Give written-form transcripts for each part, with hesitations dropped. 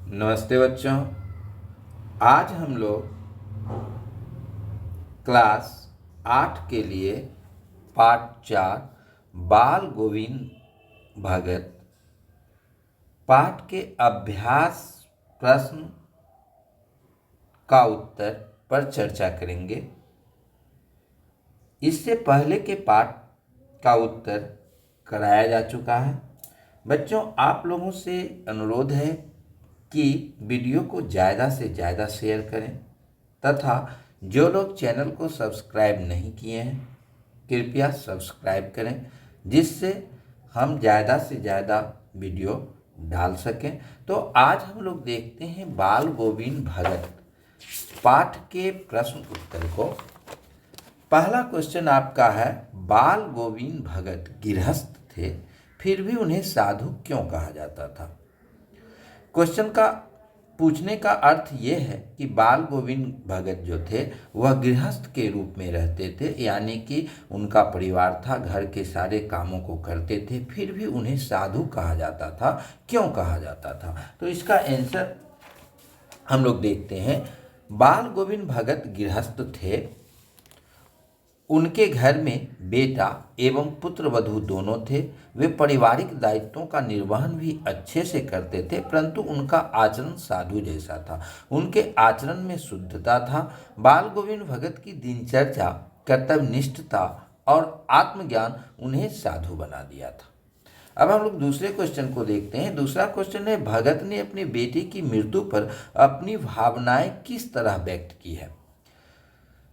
नमस्ते बच्चों। आज हम लोग क्लास 8 के लिए पाठ 4 बाल गोविंद भगत पाठ के अभ्यास प्रश्न का उत्तर पर चर्चा करेंगे। इससे पहले के पाठ का उत्तर कराया जा चुका है। बच्चों, आप लोगों से अनुरोध है कि वीडियो को ज़्यादा से ज़्यादा शेयर करें तथा जो लोग चैनल को सब्सक्राइब नहीं किए हैं कृपया सब्सक्राइब करें, जिससे हम ज़्यादा से ज़्यादा वीडियो डाल सकें। तो आज हम लोग देखते हैं बाल गोविंद भगत पाठ के प्रश्न उत्तर को। पहला क्वेश्चन आपका है, बाल गोविंद भगत गृहस्थ थे, फिर भी उन्हें साधु क्यों कहा जाता था? क्वेश्चन का पूछने का अर्थ ये है कि बाल गोविंद भगत जो थे वह गृहस्थ के रूप में रहते थे, यानी कि उनका परिवार था, घर के सारे कामों को करते थे, फिर भी उन्हें साधु कहा जाता था। क्यों कहा जाता था? तो इसका आंसर हम लोग देखते हैं। बाल गोविंद भगत गृहस्थ थे। उनके घर में बेटा एवं पुत्र वधू दोनों थे। वे पारिवारिक दायित्वों का निर्वहन भी अच्छे से करते थे, परंतु उनका आचरण साधु जैसा था। उनके आचरण में शुद्धता था। बाल गोविंद भगत की दिनचर्या, कर्तव्यनिष्ठता और आत्मज्ञान उन्हें साधु बना दिया था। अब हम लोग दूसरे क्वेश्चन को देखते हैं। दूसरा क्वेश्चन है, भगत ने अपने बेटे की मृत्यु पर अपनी भावनाएं किस तरह व्यक्त की है?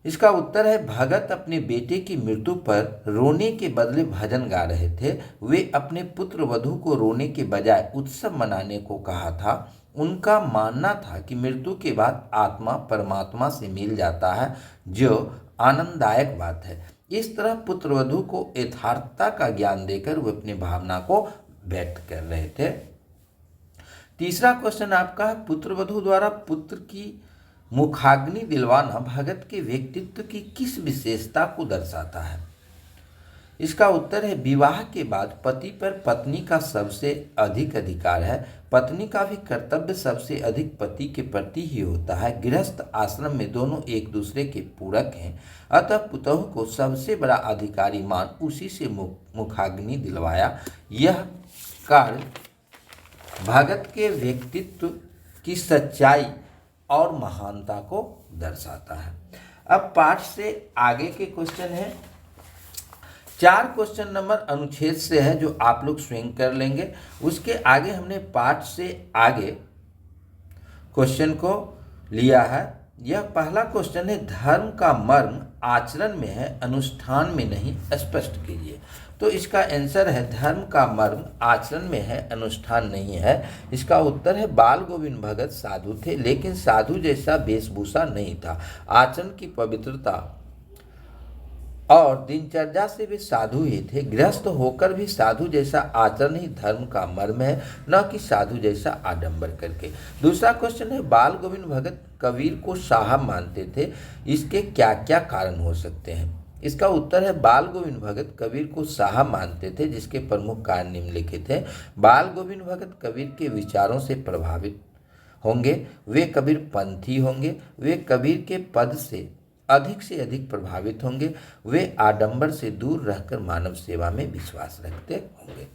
इसका उत्तर है, भगत अपने बेटे की मृत्यु पर रोने के बदले भजन गा रहे थे। वे अपने पुत्र वधू को रोने के बजाय उत्सव मनाने को कहा था। उनका मानना था कि मृत्यु के बाद आत्मा परमात्मा से मिल जाता है, जो आनंददायक बात है। इस तरह पुत्र वधू को यथार्थता का ज्ञान देकर वे अपनी भावना को व्यक्त कर रहे थे। तीसरा क्वेश्चन आपका है, पुत्र वधू द्वारा पुत्र की मुखाग्नि दिलवाना भगत के व्यक्तित्व की किस विशेषता को दर्शाता है? इसका उत्तर है, विवाह के बाद पति पर पत्नी का सबसे अधिक अधिकार है। पत्नी का भी कर्तव्य सबसे अधिक पति के प्रति ही होता है। गृहस्थ आश्रम में दोनों एक दूसरे के पूरक हैं, अतः पुतोह को सबसे बड़ा अधिकारी मान उसी से मुखाग्नि दिलवाया। यह कार्य भगत के व्यक्तित्व की सच्चाई और महानता को दर्शाता है। अब पाठ से आगे के क्वेश्चन है। 4 क्वेश्चन नंबर अनुच्छेद से है, जो आप लोग स्वयं कर लेंगे। उसके आगे हमने पाठ से आगे क्वेश्चन को लिया है। यह पहला क्वेश्चन है, धर्म का मर्म आचरण में है, अनुष्ठान में नहीं, स्पष्ट कीजिए। तो इसका आंसर है, धर्म का मर्म आचरण में है, अनुष्ठान नहीं है। इसका उत्तर है, बाल गोविंद भगत साधु थे, लेकिन साधु जैसा वेशभूषा नहीं था। आचरण की पवित्रता और दिनचर्या से भी साधु ही थे। गृहस्थ होकर भी साधु जैसा आचरण ही धर्म का मर्म है, न कि साधु जैसा आडंबर करके। दूसरा क्वेश्चन है, बाल गोविंद भगत कबीर को साहब मानते थे, इसके क्या क्या कारण हो सकते हैं? इसका उत्तर है, बाल गोविंद भगत कबीर को साहब मानते थे, जिसके प्रमुख कारण निम्नलिखित हैं। बाल गोविंद भगत कबीर के विचारों से प्रभावित होंगे, वे कबीर पंथी होंगे, वे कबीर के पद से अधिक प्रभावित होंगे, वे आडंबर से दूर रहकर मानव सेवा में विश्वास रखते होंगे।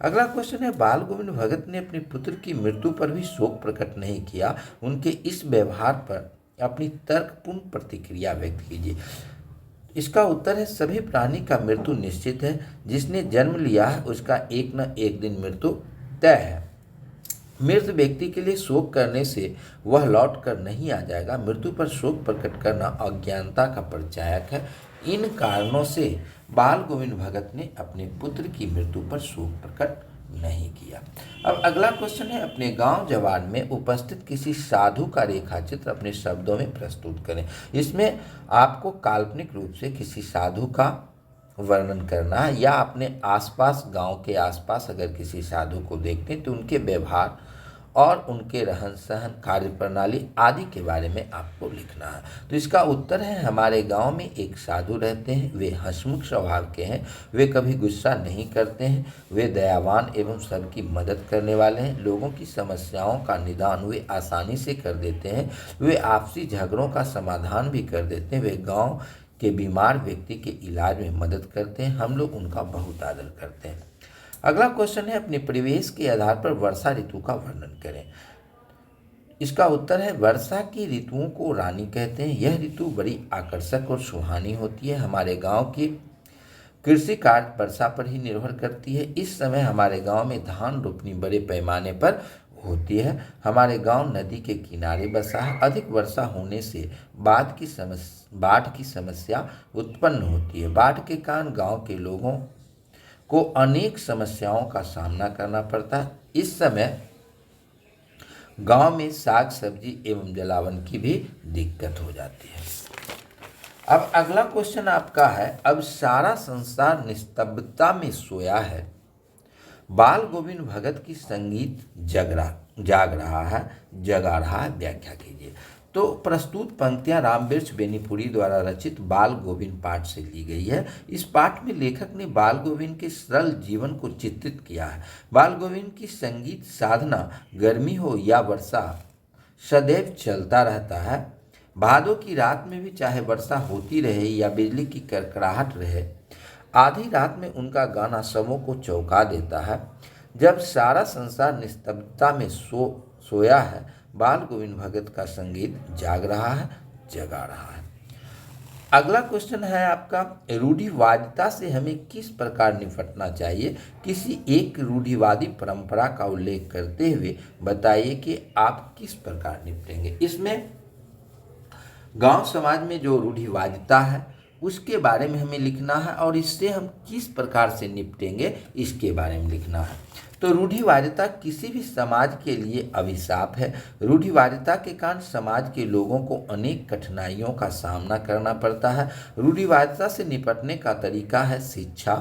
अगला क्वेश्चन है, बाल गोविंद भगत ने अपने पुत्र की मृत्यु पर भी शोक प्रकट नहीं किया। उनके इस व्यवहार पर अपनी तर्कपूर्ण प्रतिक्रिया व्यक्त कीजिए। इसका उत्तर है, सभी प्राणी का मृत्यु निश्चित है। जिसने जन्म लिया है उसका एक न एक दिन मृत्यु तय है। मृत व्यक्ति के लिए शोक करने से वह लौट कर नहीं आ जाएगा। मृत्यु पर शोक प्रकट करना अज्ञानता का परिचायक है। इन कारणों से बाल गोविंद भगत ने अपने पुत्र की मृत्यु पर शोक प्रकट नहीं किया। अब अगला क्वेश्चन है, अपने गांव जवान में उपस्थित किसी साधु का रेखाचित्र अपने शब्दों में प्रस्तुत करें। इसमें आपको काल्पनिक रूप से किसी साधु का वर्णन करना है, या अपने आसपास गांव के आसपास अगर किसी साधु को देखते हैं तो उनके व्यवहार और उनके रहन सहन, कार्यप्रणाली आदि के बारे में आपको लिखना है। तो इसका उत्तर है, हमारे गांव में एक साधु रहते हैं, वे हंसमुख स्वभाव के हैं, वे कभी गुस्सा नहीं करते हैं, वे दयावान एवं सबकी मदद करने वाले हैं, लोगों की समस्याओं का निदान वे आसानी से कर देते हैं, वे आपसी झगड़ों का समाधान भी कर देते हैं, वे गाँव के बीमार व्यक्ति के इलाज में मदद करते हैं, हम लोग उनका बहुत आदर करते हैं। अगला क्वेश्चन है, अपने परिवेश के आधार पर वर्षा ऋतु का वर्णन करें। इसका उत्तर है, वर्षा की ऋतुओं को रानी कहते हैं। यह ऋतु बड़ी आकर्षक और सुहानी होती है। हमारे गांव की कृषि कार्य वर्षा पर ही निर्भर करती है। इस समय हमारे गांव में धान रोपनी बड़े पैमाने पर होती है। हमारे गांव नदी के किनारे बसा है। अधिक वर्षा होने से बाढ़ की समस्या उत्पन्न होती है। बाढ़ के कारण गांव के लोगों को अनेक समस्याओं का सामना करना पड़ता है। इस समय गांव में साग सब्जी एवं जलावन की भी दिक्कत हो जाती है। अब अगला क्वेश्चन आपका है, अब सारा संसार निस्तब्धता में सोया है, बाल गोविंद भगत की संगीत जगा रहा है, व्याख्या कीजिए। तो प्रस्तुत पंक्तियां रामवृक्ष बेनीपुरी द्वारा रचित बाल गोविंद पाठ से ली गई है। इस पाठ में लेखक ने बाल गोविंद के सरल जीवन को चित्रित किया है। बाल गोविंद की संगीत साधना गर्मी हो या वर्षा सदैव चलता रहता है। भादों की रात में भी चाहे वर्षा होती रहे या बिजली की कड़कड़ाहट रहे, आधी रात में उनका गाना सबों को चौंका देता है। जब सारा संसार निस्तब्धता में सोया है, बाल गोविंद भगत का संगीत जगा रहा है। अगला क्वेश्चन है आपका, रूढ़िवादिता से हमें किस प्रकार निपटना चाहिए। किसी एक रूढ़िवादी परंपरा का उल्लेख करते हुए बताइए कि आप किस प्रकार निपटेंगे। इसमें गांव समाज में जो रूढ़िवादिता है उसके बारे में हमें लिखना है और इससे हम किस प्रकार से निपटेंगे इसके बारे में लिखना है। तो रूढ़िवादिता किसी भी समाज के लिए अभिशाप है। रूढ़िवादिता के कारण समाज के लोगों को अनेक कठिनाइयों का सामना करना पड़ता है। रूढ़िवादिता से निपटने का तरीका है शिक्षा,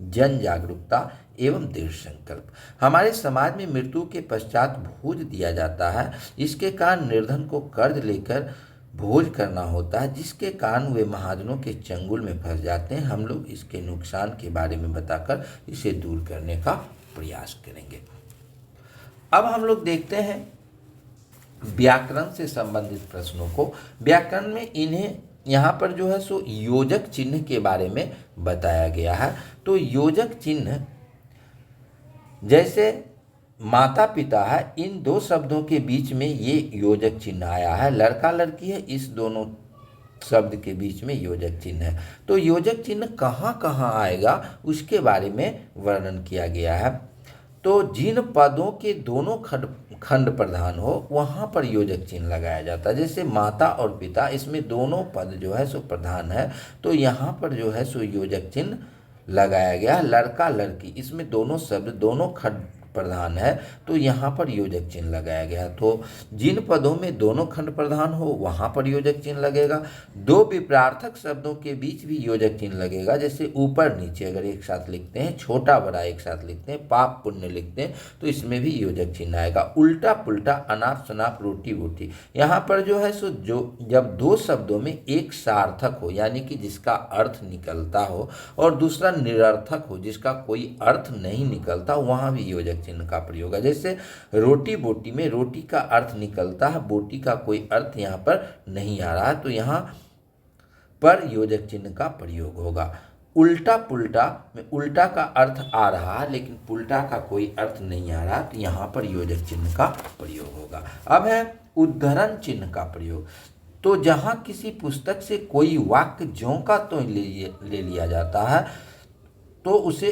जन जागरूकता एवं दृढ़ संकल्प। हमारे समाज में मृत्यु के पश्चात भोज दिया जाता है। इसके कारण निर्धन को कर्ज लेकर भोज करना होता है, जिसके कारण वे महाजनों के चंगुल में फंस जाते हैं। हम लोग इसके नुकसान के बारे में बताकर इसे दूर करने का प्रयास करेंगे। अब हम लोग देखते हैं व्याकरण से संबंधित प्रश्नों को। व्याकरण में इन्हें यहाँ पर जो है सो योजक चिन्ह के बारे में बताया गया है। तो योजक चिन्ह जैसे माता पिता है, इन दो शब्दों के बीच में ये योजक चिन्ह आया है। लड़का लड़की है, इस दोनों शब्द के बीच में योजक चिन्ह है। तो योजक चिन्ह कहाँ कहाँ आएगा उसके बारे में वर्णन किया गया है। तो जिन पदों के दोनों खंड प्रधान हो वहाँ पर योजक चिन्ह लगाया जाता है। जैसे माता और पिता, इसमें दोनों पद जो है सो प्रधान है, तो यहाँ पर जो है सो योजक चिन्ह लगाया गया। लड़का लड़की, इसमें दोनों शब्द दोनों खंड प्रधान है, तो यहाँ पर योजक चिन्ह लगाया गया। तो जिन पदों में दोनों खंड प्रधान हो वहाँ पर योजक चिन्ह लगेगा। दो विपरार्थक शब्दों के बीच भी योजक चिन्ह लगेगा। जैसे ऊपर नीचे अगर एक साथ लिखते हैं, छोटा बड़ा एक साथ लिखते हैं, पाप पुण्य लिखते हैं, तो इसमें भी योजक चिन्ह आएगा। उल्टा पुल्टा, अनाप शनाप, रोटी बोटी, यहाँ पर जो है सो जब दो शब्दों में एक सार्थक हो यानी कि जिसका अर्थ निकलता हो और दूसरा निरर्थक हो जिसका कोई अर्थ नहीं निकलता, वहाँ भी योजक चिन्ह का प्रयोग है। जैसे रोटी बोटी में रोटी का अर्थ निकलता है, बोटी का कोई अर्थ यहाँ पर नहीं आ रहा है, तो यहाँ पर योजक चिन्ह का प्रयोग होगा। उल्टा पुल्टा में उल्टा का अर्थ आ रहा है लेकिन पुल्टा का कोई अर्थ नहीं आ रहा, तो यहाँ पर योजक चिन्ह का प्रयोग होगा। अब है उद्धरण चिन्ह का प्रयोग। तो जहाँ किसी पुस्तक से कोई वाक्य ज्यों का तो ले लिया जाता है तो उसे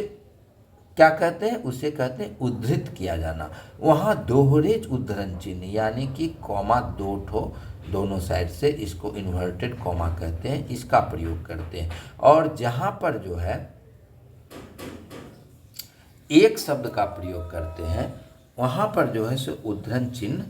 क्या कहते हैं, उसे कहते हैं उद्धृत किया जाना। वहाँ दोहरे उद्धरण चिन्ह यानी कि कॉमा दो ठो दोनों साइड से, इसको इन्वर्टेड कॉमा कहते हैं, इसका प्रयोग करते हैं। और जहाँ पर जो है एक शब्द का प्रयोग करते हैं वहाँ पर जो है सो उद्धरण चिन्ह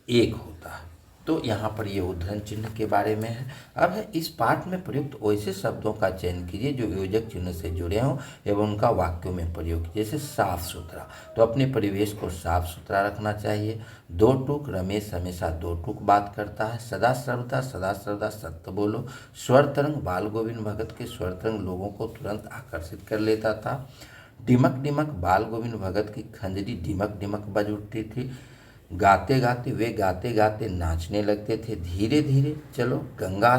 एक होता है। तो यहाँ पर ये उद्धरण चिन्ह के बारे में है। अब है इस पाठ में प्रयुक्त वैसे शब्दों का चयन कीजिए जो योजक चिन्ह से जुड़े हों एवं उनका वाक्यों में प्रयोग कीजिए। जैसे साफ सुथरा, तो अपने परिवेश को साफ सुथरा रखना चाहिए। दो टूक, रमेश हमेशा दो टूक बात करता है। सदा सर्वदा सत्य बोलो। स्वर तरंग, बाल गोविंद भगत के स्वर तरंग लोगों को तुरंत आकर्षित कर लेता था। डिमक डिमक, बाल गोविंद भगत की खंजरी डिमक डिमक बज उठती थी। गाते गाते नाचने लगते थे। धीरे धीरे चलो, गंगा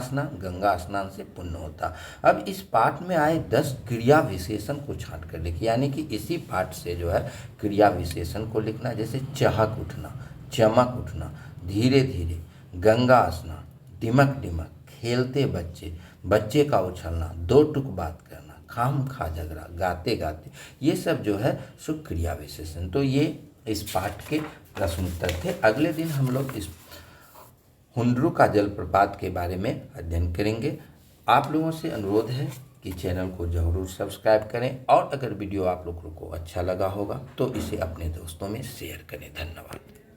स्नान से पुण्य होता। अब इस पाठ में आए 10 क्रिया विशेषण को छांट कर लिखिए, यानी कि इसी पाठ से जो है क्रिया विशेषण को लिखना। जैसे चहक उठना, चमक उठना, धीरे धीरे, गंगा स्नान, डिमक डिमक, खेलते बच्चे, बच्चे का उछलना, दो टुक बात करना, खाम खा झगड़ा, गाते गाते, ये सब जो है सो क्रिया विशेषण। तो ये इस पाठ के प्रश्न उत्तर थे। अगले दिन हम लोग इस हुंडरू का जलप्रपात के बारे में अध्ययन करेंगे। आप लोगों से अनुरोध है कि चैनल को जरूर सब्सक्राइब करें और अगर वीडियो आप लोगों को अच्छा लगा होगा तो इसे अपने दोस्तों में शेयर करें। धन्यवाद।